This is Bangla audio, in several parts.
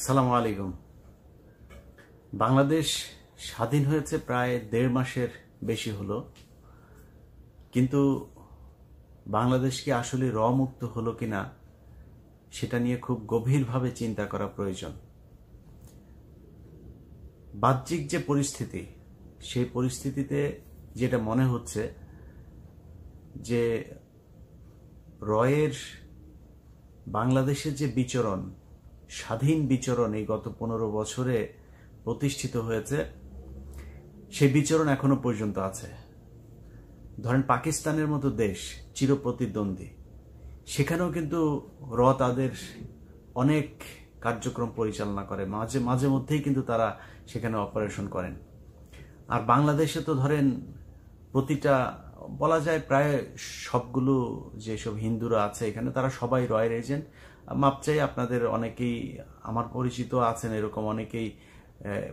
আসসালামু আলাইকুম। বাংলাদেশ স্বাধীন হয়েছে প্রায় ১.৫ মাসের বেশি হলো, কিন্তু বাংলাদেশ কি আসলে মুক্ত হলো কিনা সেটা নিয়ে খুব গভীরভাবে চিন্তা করা প্রয়োজন। বাহ্যিক যে পরিস্থিতি, সেই পরিস্থিতিতে যেটা মনে হচ্ছে যে রয়ের বাংলাদেশের যে বিচরণ, স্বাধীন বিচরণ এই গত ১৫ বছরে প্রতিষ্ঠিত হয়েছে, সেই বিচরণ এখনো পর্যন্ত আছে। ধরেন পাকিস্তানের মতো দেশ, চিরপ্রতিদ্বন্দ্বী, সেখানেও কিন্তু তাদের অনেক কার্যক্রম পরিচালনা করে, মাঝে মধ্যেই কিন্তু তারা সেখানে অপারেশন করেন। আর বাংলাদেশে তো ধরেন প্রতিটা, বলা যায় প্রায় সবগুলো যেসব হিন্দুরা আছে এখানে, তারা সবাই রয়ের এজেন্ট। মাপ চাই, আপনাদের অনেকেই, আমার পরিচিত আছেন এরকম অনেকেই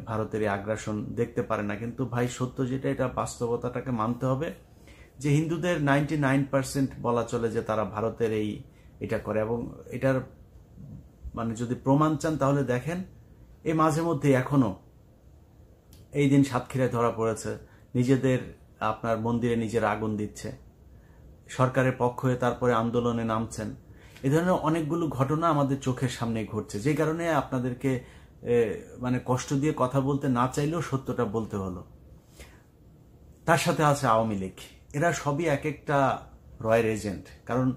ভারতের এই আগ্রাসন দেখতে পারে না, কিন্তু ভাই সত্য যেটা, এটা বাস্তবতাটাকে মানতে হবে যে হিন্দুদের 99% বলা চলে যে তারা ভারতের এটা করে। এবং এটার মানে যদি প্রমাণ চান তাহলে দেখেন, এই মাঝে মধ্যে এখনো এই দিন সাতক্ষীরায় ধরা পড়েছে, নিজেদের আপনার মন্দিরে নিজের আগুন দিচ্ছে, সরকারের পক্ষ হয়ে তারপরে আন্দোলনে নামছেন। এ ধরনের অনেকগুলো ঘটনা আমাদের চোখের সামনে ঘটছে, যে কারণে আপনাদেরকে মানে কষ্ট দিয়ে কথা বলতে না চাইলেও সত্যটা বলতে হলো। তার সাথে আছে আওয়ামী লীগ, এরা সবই এক একটা রয়ের এজেন্ট। কারণ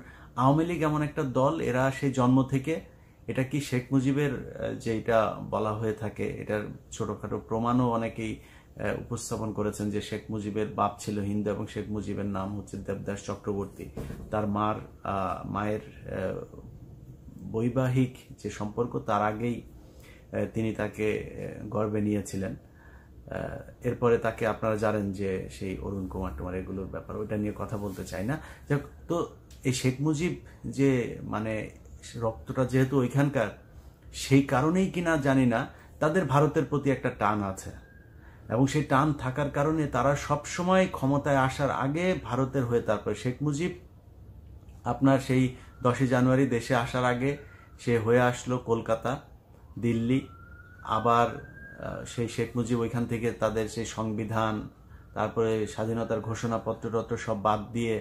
আওয়ামী লীগ এমন একটা দল, এরা সেই জন্ম থেকে, এটা কি শেখ মুজিবের যে এটা বলা হয়ে থাকে, এটার ছোটখাটো প্রমাণও অনেকেই উপস্থাপন করেছেন যে শেখ মুজিবের বাপ ছিল হিন্দু এবং শেখ মুজিবের নাম হচ্ছে দেবদাস চক্রবর্তী। তার মায়ের বৈবাহিক যে সম্পর্ক, তার আগেই তিনি তাকে গর্ভে নিয়েছিলেন। এরপরে তাকে আপনারা জানেন যে সেই অরুণ কুমার টুমার, এগুলোর ব্যাপার, ওইটা নিয়ে কথা বলতে চাই না। তো এই শেখ মুজিব যে মানে রক্তটা যেহেতু ওইখানকার, সেই কারণেই কিনা জানি না, তাদের ভারতের প্রতি একটা টান আছে। এবং সেই টান থাকার কারণে তারা সবসময় ক্ষমতায় আসার আগে ভারতের হয়ে, তারপরে শেখ মুজিব আপনার সেই 10ই জানুয়ারি দেশে আসার আগে সে হয়ে আসলো কলকাতা, দিল্লি। আবার সেই শেখ মুজিব ওইখান থেকে তাদের সেই সংবিধান, তারপরে স্বাধীনতার ঘোষণাপত্র সব বাদ দিয়ে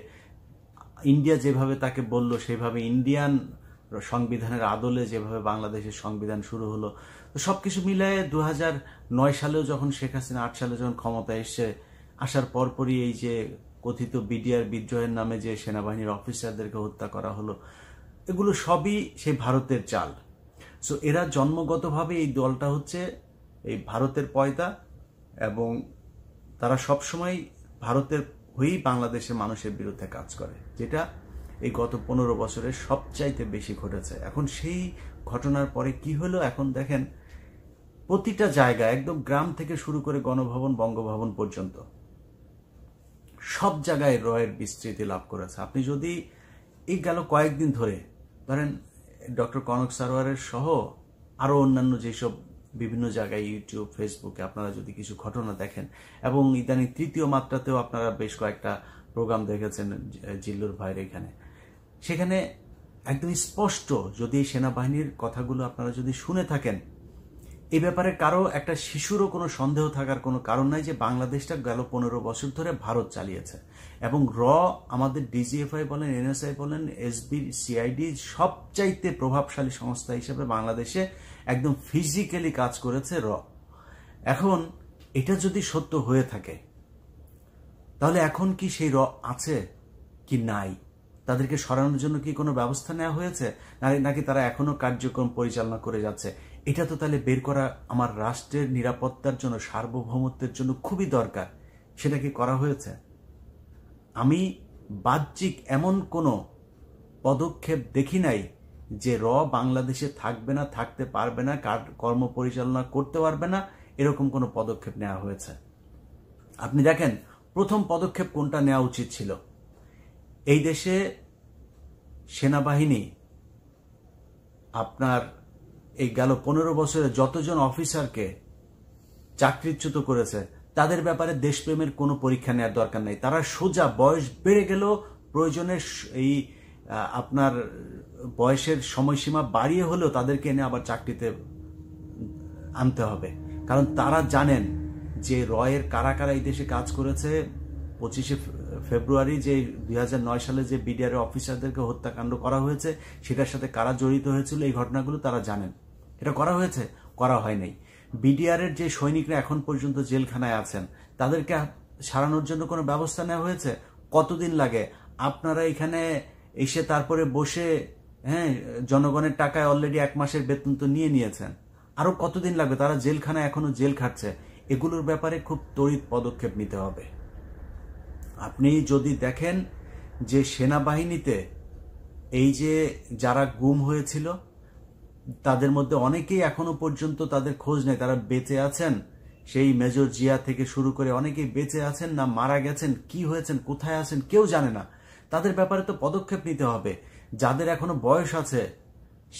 ইন্ডিয়া যেভাবে তাকে বলল সেইভাবে ইন্ডিয়ান সংবিধানের আদলে যেভাবে বাংলাদেশের সংবিধান শুরু হলো। তো সবকিছু মিলায়ে 2009 সালেও যখন শেখ হাসিনা 8 সালে যখন ক্ষমতায় আসার পরপরই এই যে কথিত বিডিআর বিদ্রোহের নামে যে সেনাবাহিনীর অফিসারদেরকে হত্যা করা হলো, এগুলো সবই সেই ভারতের চাল। সো এরা জন্মগতভাবে, এই দলটা হচ্ছে এই ভারতের পয়দা, এবং তারা সবসময় ভারতের হয়েই বাংলাদেশের মানুষের বিরুদ্ধে কাজ করে, যেটা এই গত 15 বছরে সবচাইতে বেশি ঘটেছে। এখন সেই ঘটনার পরে কি হলো, এখন দেখেন প্রতিটা জায়গায়, একদম গ্রাম থেকে শুরু করে গণভবন, বঙ্গভবন পর্যন্ত সব জায়গায় রয়ের বিস্তৃতি লাভ করেছে। আপনি যদি এই গেল কয়েকদিন ধরে ধরেন ডক্টর কনক সারোয়ারের সহ আরো অন্যান্য যেসব বিভিন্ন জায়গায় ইউটিউব, ফেসবুকে আপনারা যদি কিছু ঘটনা দেখেন, এবং ইদানিং তৃতীয় মাত্রাতেও আপনারা বেশ কয়েকটা প্রোগ্রাম দেখেছেন জিল্লুর ভাইয়ের এখানে, সেখানে একদম স্পষ্ট, যদি এই সেনাবাহিনীর কথাগুলো আপনারা যদি শুনে থাকেন, এই ব্যাপারে কারো একটা শিশুরও কোনো সন্দেহ থাকার কোনো কারণ নাই যে বাংলাদেশটা গেল 15 বছর ধরে ভারত চালিয়েছে। এবং আমাদের ডিজিএফআই বলেন, এনএসআই বলেন, এসবি, সিআইডি সবচাইতে প্রভাবশালী সংস্থা হিসেবে বাংলাদেশে একদম ফিজিক্যালি কাজ করেছে এখন এটা যদি সত্য হয়ে থাকে, তাহলে এখন কি সেই আছে কি নাই? তাদেরকে সরানোর জন্য কি কোনো ব্যবস্থা নেওয়া হয়েছে, নাকি তারা এখনো কার্যক্রম পরিচালনা করে যাচ্ছে? এটা তো তাহলে বের করা আমার রাষ্ট্রের নিরাপত্তার জন্য, সার্বভৌমত্বের জন্য খুবই দরকার। সেটা কি করা হয়েছে? আমি বাহ্যিক এমন কোনো পদক্ষেপ দেখি নাই যে বাংলাদেশে থাকবে না, থাকতে পারবে না, কর্ম পরিচালনা করতে পারবে না, এরকম কোনো পদক্ষেপ নেওয়া হয়েছে। আপনি দেখেন প্রথম পদক্ষেপ কোনটা নেওয়া উচিত ছিল। এই দেশে সেনাবাহিনী আপনার এই গেল 15 বছরে যতজন অফিসারকে চাকরিচ্যুত করেছে, তাদের ব্যাপারে দেশপ্রেমের কোনো পরীক্ষা নেওয়ার দরকার নেই। তারা সোজা বয়স বেড়ে গেল, প্রয়োজনের এই আপনার বয়সের সময়সীমা বাড়িয়ে হলেও তাদেরকে এনে আবার চাকরিতে আনতে হবে, কারণ তারা জানেন যে রয়ের কারা কারা এই দেশে কাজ করেছে। 25শে ফেব্রুয়ারি যে 2009 সালে যে বিডিআর অফিসারদেরকে হত্যাকাণ্ড করা হয়েছে, সেটার সাথে কারা জড়িত হয়েছিল এই ঘটনাগুলো তারা জানেন। এটা করা হয়েছে? করা হয় নাই। বিডিআর এর যে সৈনিকরা এখন পর্যন্ত জেলখানায় আছেন, তাদেরকে সারানোর জন্য কোনো ব্যবস্থা নেওয়া হয়েছে? কতদিন লাগে? আপনারা এখানে এসে তারপরে বসে জনগণের টাকায় অলরেডি 1 মাসের বেতন তো নিয়ে নিয়েছেন, আরো কতদিন লাগবে? তারা জেলখানায় এখনো জেল খাটছে। এগুলোর ব্যাপারে খুব তড়িৎ পদক্ষেপ নিতে হবে। আপনি যদি দেখেন যে সেনাবাহিনীতে এই যে যারা গুম হয়েছিল, তাদের মধ্যে অনেকেই এখনো পর্যন্ত তাদের খোঁজ নেই, তারা বেঁচে আছেন। সেই মেজর জিয়া থেকে শুরু করে অনেকেই বেঁচে আছেন না মারা গেছেন, কি হয়েছেন, কোথায় আছেন কেউ জানে না। তাদের ব্যাপারে তো পদক্ষেপ নিতে হবে। যাদের এখনো বয়স আছে,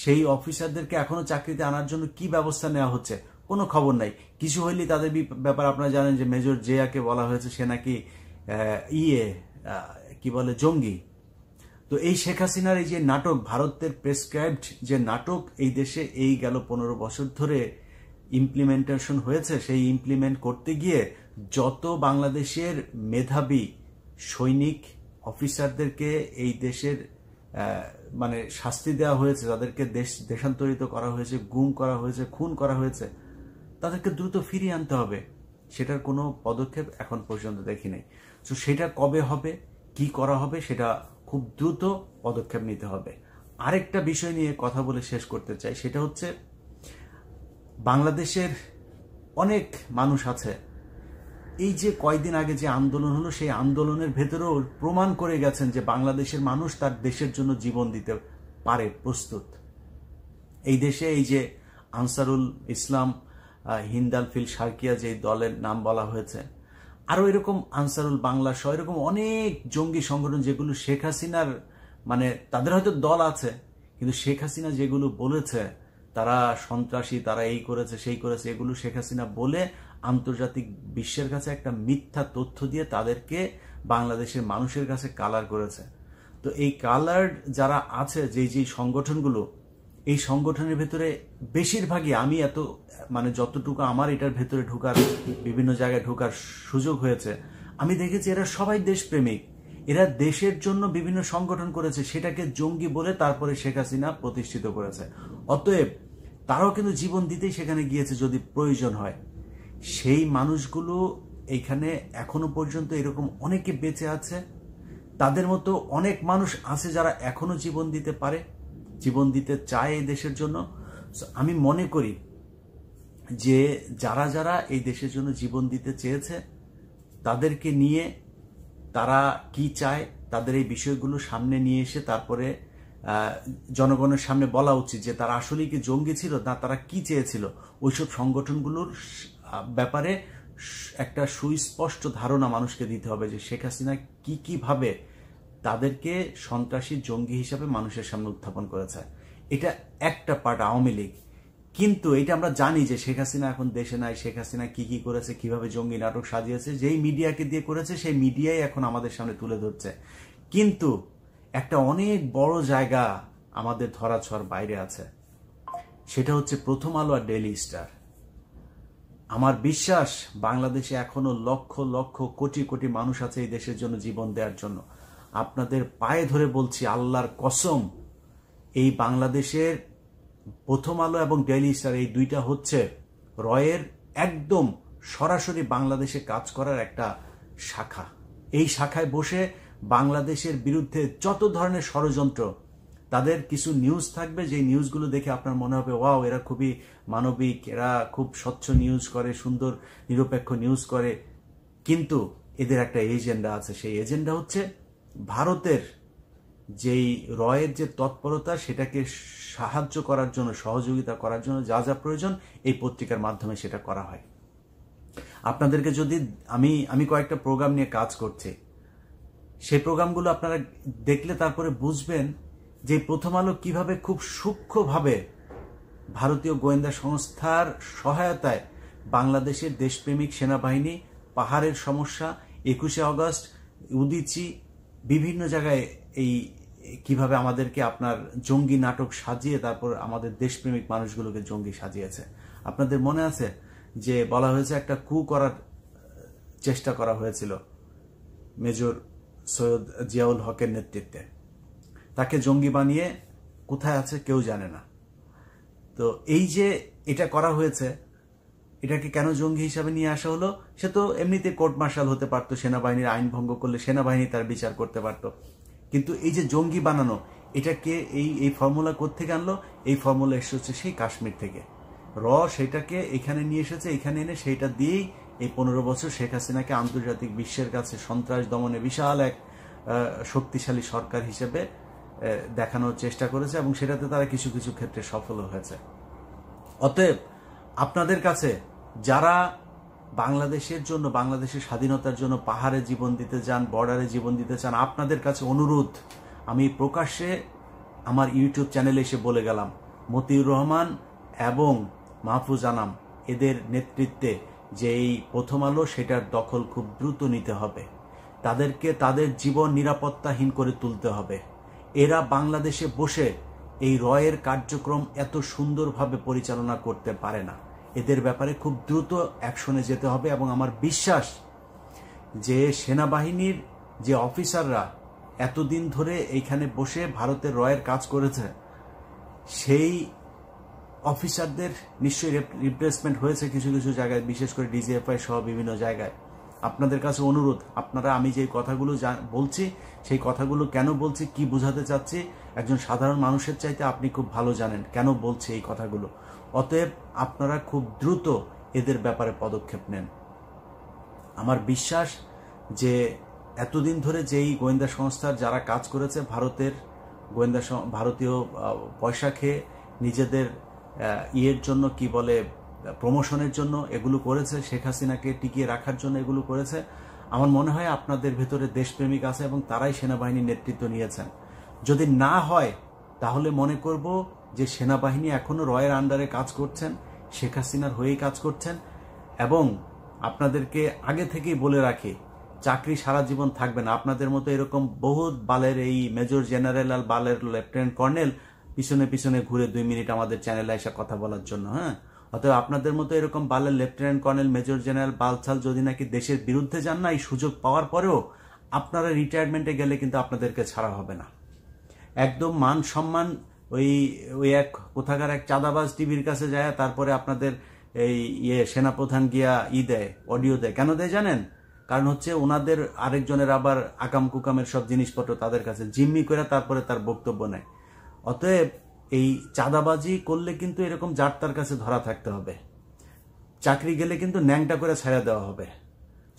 সেই অফিসারদেরকে এখনো চাকরিতে আনার জন্য কি ব্যবস্থা নেওয়া হচ্ছে? কোনো খবর নাই। কিছু হইলে তাদের ব্যাপারে আপনারা জানেন যে মেজর জিয়াকে বলা হয়েছে সে নাকি কি বলে জঙ্গি। তো এই শেখ হাসিনার এই যে নাটক, ভারতের প্রেসক্রাইবড যে নাটক এই দেশে এই গেল 15 বছর ধরে ইমপ্লিমেন্টেশন হয়েছে, সেই ইমপ্লিমেন্ট করতে গিয়ে যত বাংলাদেশের মেধাবী সৈনিক অফিসারদেরকে এই দেশের মানে শাস্তি দেওয়া হয়েছে, তাদেরকে দেশান্তরিত করা হয়েছে, গুম করা হয়েছে, খুন করা হয়েছে, তাদেরকে দ্রুত ফিরিয়ে আনতে হবে। সেটার কোনো পদক্ষেপ এখন পর্যন্ত দেখি নাই। তো সেটা কবে হবে, কি করা হবে, সেটা খুব দ্রুত পদক্ষেপ নিতে হবে। আরেকটা বিষয় নিয়ে কথা বলে শেষ করতে চাই, সেটা হচ্ছে বাংলাদেশের অনেক মানুষ আছে, এই যে কয়েকদিন আগে যে আন্দোলন হলো, সেই আন্দোলনের ভেতরেও প্রমাণ করে গেছেন যে বাংলাদেশের মানুষ তার দেশের জন্য জীবন দিতে পারে, প্রস্তুত। এই দেশে এই যে আনসারুল ইসলাম, হিন্দাল ফিল সার্কিয়া যে দলের নাম বলা হয়েছে, আরো এরকম আনসারুল বাংলা সহ এরকম অনেক জঙ্গি সংগঠন, যেগুলো শেখ হাসিনার মানে তাদের হয়তো দল আছে, কিন্তু শেখ হাসিনা যেগুলো বলেছে তারা সন্ত্রাসী, তারা এই করেছে সেই করেছে, এগুলো শেখ হাসিনা বলে আন্তর্জাতিক বিশ্বের কাছে একটা মিথ্যা তথ্য দিয়ে তাদেরকে বাংলাদেশের মানুষের কাছে কালার করেছে। তো এই কালার যারা আছে, যে সংগঠনগুলো, এই সংগঠনের ভেতরে বেশিরভাগই আমি মানে যতটুকু আমার এটার ভেতরে ঢোকার, বিভিন্ন জায়গায় ঢোকার সুযোগ হয়েছে, আমি দেখেছি এরা সবাই দেশপ্রেমিক। এরা দেশের জন্য বিভিন্ন সংগঠন করেছে, সেটাকে জঙ্গি বলে তারপরে শেখ হাসিনা প্রতিষ্ঠিত করেছে। অতএব তারাও কিন্তু জীবন দিতেই সেখানে গিয়েছে যদি প্রয়োজন হয়। সেই মানুষগুলো এইখানে এখনো পর্যন্ত এরকম অনেকে বেঁচে আছে। তাদের মতো অনেক মানুষ আছে যারা এখনো জীবন দিতে পারে, জীবন দিতে চায় এই দেশের জন্য। আমি মনে করি যে যারা যারা এই দেশের জন্য জীবন দিতে চেয়েছে, তাদেরকে নিয়ে তারা কি চায়, তাদের এই বিষয়গুলো সামনে নিয়ে এসে তারপরে জনগণের সামনে বলা উচিত যে তারা আসলেই কি জঙ্গি ছিল না তারা কি চেয়েছিল। ওইসব সংগঠনগুলোর ব্যাপারে একটা সুস্পষ্ট ধারণা মানুষকে দিতে হবে যে শেখ হাসিনা কিভাবে তাদেরকে সন্ত্রাসী জঙ্গি হিসাবে মানুষের সামনে উত্থাপন করেছে। এটা একটা পার্ট আওয়ামী লীগ, কিন্তু এটা আমরা জানি যে শেখ হাসিনা এখন দেশে নাই। শেখ হাসিনা কি করেছে, কিভাবে জঙ্গি নাটক সাজিয়েছে, যেই মিডিয়াকে দিয়ে করেছে সেই মিডিয়াই এখন আমাদের সামনে তুলে ধরছে। কিন্তু একটা অনেক বড় জায়গা আমাদের ধরাছোঁয়ার বাইরে আছে, সেটা হচ্ছে প্রথম আলো আর ডেইলি স্টার। আমার বিশ্বাস বাংলাদেশে এখনো লক্ষ লক্ষ কোটি কোটি মানুষ আছে এই দেশের জন্য জীবন দেওয়ার জন্য। আপনাদের পায়ে ধরে বলছি, আল্লাহর কসম, এই বাংলাদেশের প্রথম আলো এবং ডেইলি স্টার, এই দুইটা হচ্ছে রয়ের একদম সরাসরি বাংলাদেশে কাজ করার একটা শাখা। এই শাখায় বসে বাংলাদেশের বিরুদ্ধে যত ধরনের ষড়যন্ত্র, তাদের কিছু নিউজ থাকবে, যে নিউজগুলো দেখে আপনার মনে হবে ওয়াও, এরা খুবই মানবিক, এরা খুব স্বচ্ছ নিউজ করে, সুন্দর নিরপেক্ষ নিউজ করে। কিন্তু এদের একটা এজেন্ডা আছে, সেই এজেন্ডা হচ্ছে ভারতের যেই রয়ের যে তৎপরতা, সেটাকে সাহায্য করার জন্য, সহযোগিতা করার জন্য যা যা প্রয়োজন এই পত্রিকার মাধ্যমে সেটা করা হয়। আপনাদেরকে যদি আমি কয়েকটা প্রোগ্রাম নিয়ে কাজ করছি, সেই প্রোগ্রামগুলো আপনারা দেখলে তারপরে বুঝবেন যে প্রথম আলো কিভাবে খুব সূক্ষ্মভাবে ভারতীয় গোয়েন্দা সংস্থার সহায়তায় বাংলাদেশের দেশপ্রেমিক সেনাবাহিনী, পাহাড়ের সমস্যা, 21শে আগস্ট, উদীচী, বিভিন্ন জায়গায় কিভাবে আমাদেরকে আপনার জঙ্গি নাটক সাজিয়ে তারপর আমাদের দেশপ্রেমিক মানুষগুলোকে জঙ্গি সাজিয়েছে। আপনাদের মনে আছে যে বলা হয়েছে একটা কু করার চেষ্টা করা হয়েছিল মেজর সৈয়দ জিয়াউল হকের নেতৃত্বে, তাকে জঙ্গি বানিয়ে কোথায় আছে কেউ জানে না। তো এই যে এটা করা হয়েছে, এটাকে কেন জঙ্গি হিসাবে নিয়ে আসা হলো? সে তো এমনিতে কোর্ট মার্শাল হতে পারতো, সেনাবাহিনীর আইন ভঙ্গ করলে সেনাবাহিনী তার বিচার করতে পারত, কিন্তু এই যে জঙ্গি বানানো, এটাকে এই ফর্মুলা কোত্থেকে আনলো? এই ফর্মুলা এসেছে সেই কাশ্মীর থেকে। সেটাকে এখানে নিয়ে এসেছে, এখানে এনে সেইটা দিয়েই এই 15 বছর শেখ হাসিনাকে আন্তর্জাতিক বিশ্বের কাছে সন্ত্রাস দমনে বিশাল এক শক্তিশালী সরকার হিসেবে দেখানোর চেষ্টা করেছে, এবং সেটাতে তারা কিছু কিছু ক্ষেত্রে সফল হয়েছে। অতএব আপনাদের কাছে যারা বাংলাদেশের জন্য, বাংলাদেশের স্বাধীনতার জন্য পাহাড়ে জীবন দিতে চান, বর্ডারে জীবন দিতে চান, আপনাদের কাছে অনুরোধ, আমি প্রকাশ্যে আমার ইউটিউব চ্যানেলে এসে বলে গেলাম, মতিউর রহমান এবং মাহফুজ আনাম এদের নেতৃত্বে যে এই প্রথম আলো, সেটার দখল খুব দ্রুত নিতে হবে। তাদেরকে তাদের জীবন নিরাপত্তাহীন করে তুলতে হবে। এরা বাংলাদেশে বসে এই রয়ের কার্যক্রম এত সুন্দরভাবে পরিচালনা করতে পারে না। এদের ব্যাপারে খুব দ্রুত অ্যাকশনে যেতে হবে, এবং আমার বিশ্বাস যে সেনাবাহিনীর যে অফিসাররা এতদিন ধরে এইখানে বসে ভারতের রয়ের কাজ করেছে, সেই অফিসারদের নিশ্চয়ই রিপ্লেসমেন্ট হয়েছে কিছু কিছু জায়গায়, বিশেষ করে ডিজিএফআই সহ বিভিন্ন জায়গায়। আপনাদের কাছে অনুরোধ, আপনারা, আমি যে কথাগুলো বলছি, সেই কথাগুলো কেন বলছি, কি বোঝাতে চাচ্ছি, একজন সাধারণ মানুষের চাইতে আপনি খুব ভালো জানেন কেন বলছি এই কথাগুলো। অতএব আপনারা খুব দ্রুত এদের ব্যাপারে পদক্ষেপ নেন। আমার বিশ্বাস যে এতদিন ধরে যেই গোয়েন্দা সংস্থার যারা কাজ করেছে, ভারতীয় পয়সা খেয়ে নিজেদের ইয়ের জন্য, কি বলে, প্রমোশনের জন্য এগুলো করেছে, শেখ হাসিনাকে টিকিয়ে রাখার জন্য এগুলো করেছে, আমার মনে হয় আপনাদের ভেতরে দেশপ্রেমিক আছে এবং তারাই সেনাবাহিনীর নেতৃত্ব নিয়েছেন। যদি না হয় তাহলে মনে করব যে সেনাবাহিনী এখনো রয়ের আন্ডারে কাজ করছেন, শেখ হাসিনার হয়েই কাজ করছেন। এবং আপনাদেরকে আগে থেকেই বলে রাখি, চাকরি সারা জীবন থাকবে না। আপনাদের মতো এরকম বহুত বালের, এই মেজর জেনারেল আর বালের লেফটেন্যান্ট কর্নেল পিছনে পিছনে ঘুরে 2 মিনিট আমাদের চ্যানেলে এসে কথা বলার জন্য, হ্যাঁ। অতএব আপনাদের মতো এরকম বালের লেফটেন্যান্ট কর্নেল, মেজর জেনারেল বালছাল যদি নাকি দেশের বিরুদ্ধে যান না, এই সুযোগ পাওয়ার পরেও আপনারা রিটায়ারমেন্টে গেলে কিন্তু আপনাদেরকে ছাড়া হবে না। একদম মান সম্মান ওই এক কোথাকার এক চাঁদাবাজ টিভির কাছে যায়, তারপরে আপনাদের এই সেনাপ্রধান গিয়া দেয়, অডিও দেয়। কেন দেয় জানেন? কারণ হচ্ছে ওনাদের আরেকজনের আবার আকাম কুকামের সব জিনিসপত্র তাদের কাছে জিম্মি করে তারপরে তার বক্তব্য নেয়। অতএব এই চাঁদাবাজি করলে কিন্তু এরকম যার তার কাছে ধরা থাকতে হবে, চাকরি গেলে কিন্তু ন্যাংটা করে ছাড়া দেওয়া হবে।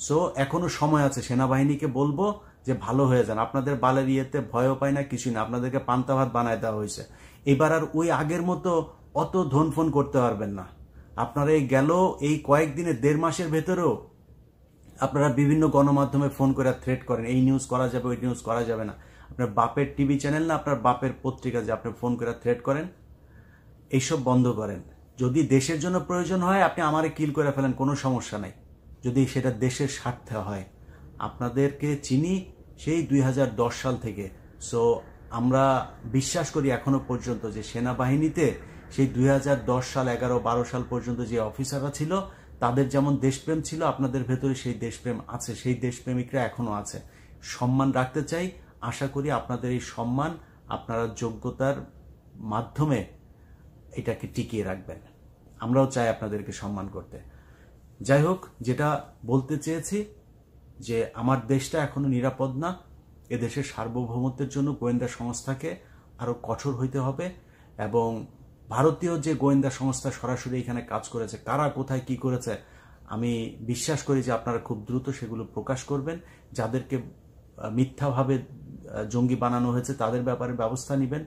সো এখনো সময় আছে, সেনাবাহিনীকে বলবো যে ভালো হয়ে যান। আপনাদের বালের ইয়েতে ভয়ও পায় না, কিছুই না, আপনাদেরকে পান্তা ভাত বানায় দেওয়া হয়েছে। এবার আর ওই আগের মতো অত ধন ফোন করতে পারবেন না। আপনারা এই কয়েকদিনে 1.5 মাসের ভেতরেও আপনারা বিভিন্ন গণমাধ্যমে ফোন করে থ্রেট করেন, এই নিউজ করা যাবে, ওই নিউজ করা যাবে না। আপনার বাপের টিভি চ্যানেল না, আপনার বাপের পত্রিকা যে আপনি ফোন করে থ্রেট করেন, এইসব বন্ধ করেন। যদি দেশের জন্য প্রয়োজন হয় আপনি আমারে কিল করে ফেলেন, কোনো সমস্যা নাই, যদি সেটা দেশের স্বার্থে হয়। আপনাদেরকে চিনি সেই 2010 সাল থেকে। সো আমরা বিশ্বাস করি এখনো পর্যন্ত যে সেনাবাহিনীতে সেই 2010 সাল, 11-12 সাল পর্যন্ত যে অফিসাররা ছিল, তাদের যেমন দেশপ্রেম ছিল, আপনাদের ভেতরে সেই দেশপ্রেম আছে, সেই দেশপ্রেমিকরা এখনো আছে। সম্মান রাখতে চাই, আশা করি আপনাদের এই সম্মান আপনারা যোগ্যতার মাধ্যমে এটাকে টিকিয়ে রাখবেন। আমরাও চাই আপনাদেরকে সম্মান করতে। যাই হোক, যেটা বলতে চেয়েছি যে আমার দেশটা এখনো নিরাপদ না। এদেশের সার্বভৌমত্বের জন্য গোয়েন্দা সংস্থাকে আরো কঠোর হইতে হবে, এবং ভারতীয় যে গোয়েন্দা সংস্থা সরাসরি এখানে কাজ করেছে, কারা কোথায় কি করেছে, আমি বিশ্বাস করি যে আপনারা খুব দ্রুত সেগুলো প্রকাশ করবেন। যাদেরকে মিথ্যাভাবে জঙ্গি বানানো হয়েছে তাদের ব্যাপারে ব্যবস্থা নেবেন।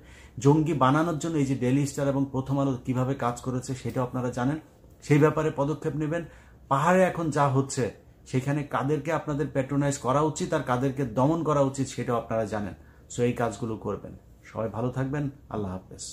জঙ্গি বানানোর জন্য এই যে ডেইলি স্টার এবং প্রথম আলো কিভাবে কাজ করেছে সেটা আপনারা জানেন, সেই ব্যাপারে পদক্ষেপ নেবেন। পাহাড়ে এখন যা হচ্ছে সেখানে কাদেরকে আপনাদের প্যাট্রোনাইজ করা উচিত আর কাদেরকে দমন করা উচিত সেটাও আপনারা জানেন। সো এই কাজগুলো করবেন। সবাই ভালো থাকবেন। আল্লাহ হাফেজ।